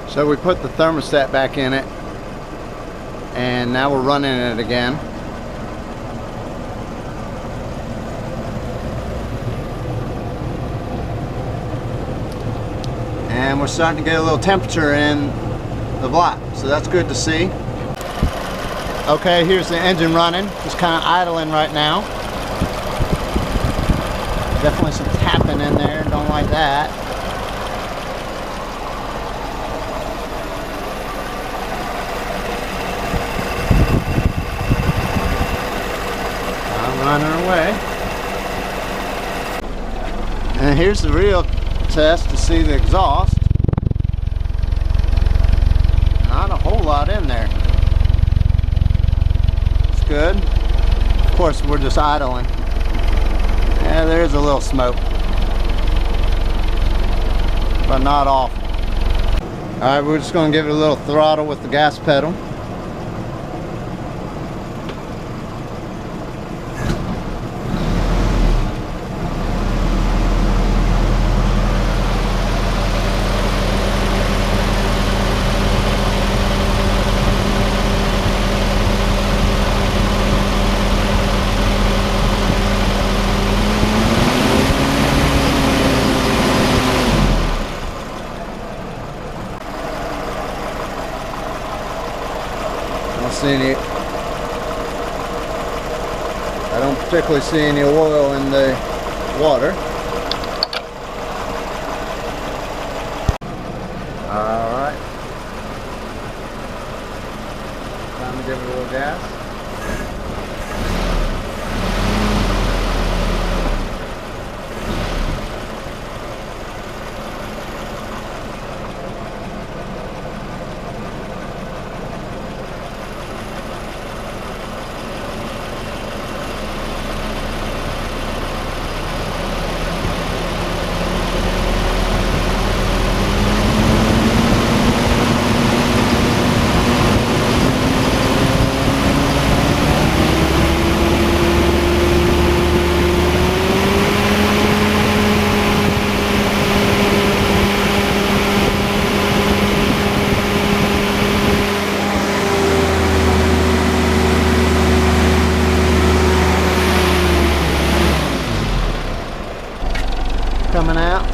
So we put the thermostat back in it, and now we're running it again. And we're starting to get a little temperature in the block, so that's good to see. Okay, here's the engine running, just kind of idling right now. Definitely some tapping in there, don't like that. I'm running away. And here's the real test to see the exhaust. Not a whole lot in there. It's good. Of course, we're just idling. Yeah, there's a little smoke, but not awful. Alright, we're just going to give it a little throttle with the gas pedal. I don't particularly see any oil in the water. Alright. Time to give it a little gas. Coming out.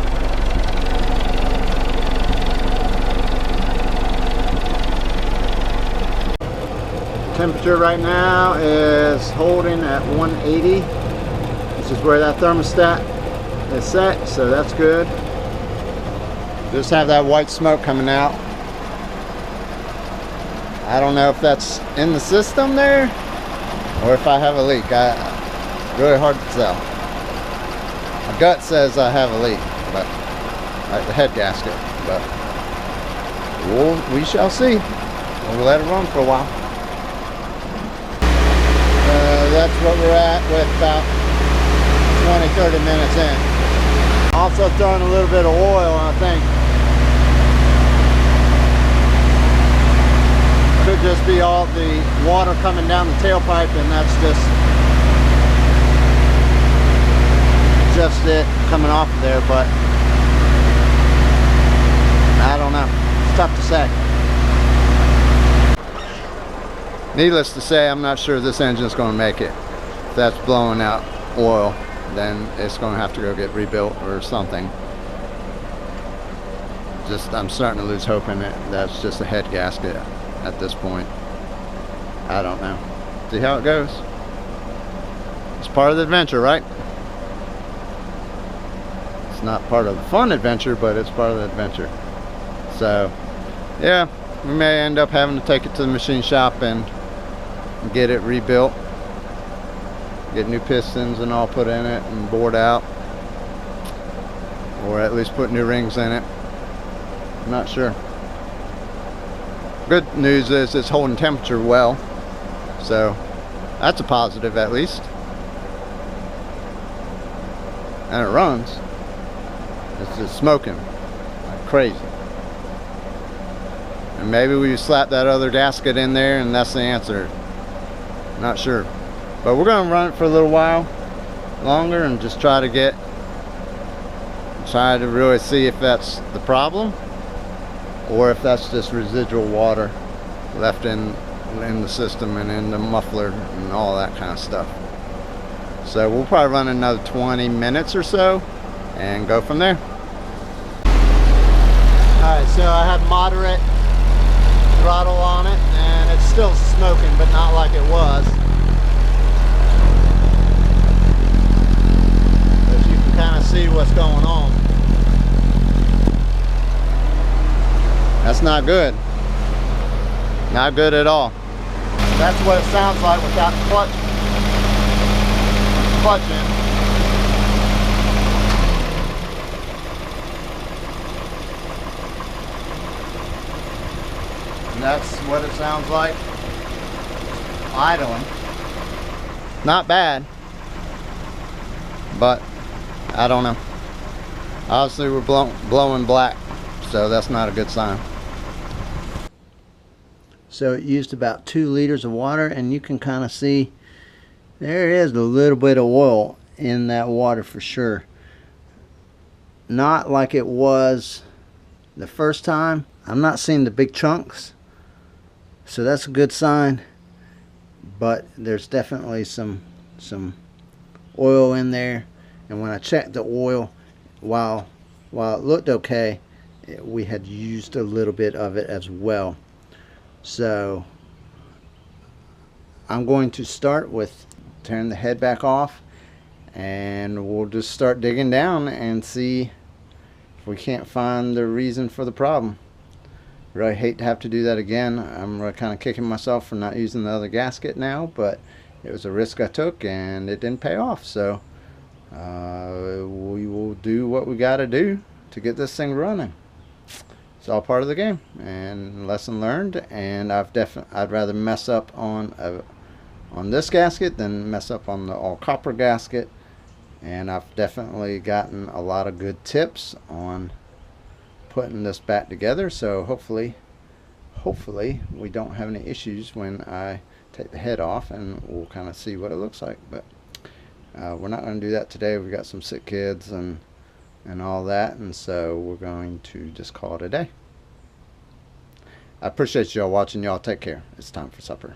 Temperature right now is holding at 180. This is where that thermostat is set, so that's good. Just have that white smoke coming out. I don't know if that's in the system there or if I have a leak. It's really hard to tell. My gut says I have a leak, but like the head gasket, but we shall see. We'll let it run for a while. That's what we're at with about 20-30 minutes in. Also throwing a little bit of oil, I think. Could just be all the water coming down the tailpipe, and that's just it coming off of there, but I don't know. It's tough to say. Needless to say, I'm not sure this engine's going to make it. If that's blowing out oil, then it's going to have to go get rebuilt or something. I'm starting to lose hope in it. That's just a head gasket at this point. I don't know. See how it goes. It's part of the adventure, right? Not part of the fun adventure, but it's part of the adventure. So yeah, we may end up having to take it to the machine shop and get it rebuilt, get new pistons and all put in it and bored out, or at least put new rings in it. I'm not sure. Good news is it's holding temperature well, so that's a positive at least, and it runs. It's just smoking like crazy. And maybe we slap that other gasket in there and that's the answer. Not sure. But we're going to run it for a little while longer and just try to really see if that's the problem, or if that's just residual water left in the system and in the muffler and all that kind of stuff. So we'll probably run another 20 minutes or so and go from there. Alright, so I had moderate throttle on it and it's still smoking, but not like it was. But you can kind of see what's going on. That's not good. Not good at all. That's what it sounds like without the clutch in. And that's what it sounds like idling. Not bad, but I don't know. Obviously we're blowing black, so that's not a good sign. So it used about 2 liters of water, and you can kind of see there is a little bit of oil in that water for sure. Not like it was the first time. I'm not seeing the big chunks, so that's a good sign. But there's definitely some oil in there, and when I checked the oil, while it looked okay, we had used a little bit of it as well. So I'm going to start with turn the head back off, and we'll just start digging down and see if we can't find the reason for the problem. Really hate to have to do that again. I'm really kind of kicking myself for not using the other gasket now, but it was a risk I took and it didn't pay off. So we will do what we got to do to get this thing running. It's all part of the game and lesson learned. And I'd rather mess up on this gasket than mess up on the all copper gasket. And I've definitely gotten a lot of good tips on putting this back together. So hopefully we don't have any issues when I take the head off, and we'll kind of see what it looks like. But we're not going to do that today. We've got some sick kids and all that, and so we're going to just call it a day. I appreciate y'all watching. Y'all take care. It's time for supper.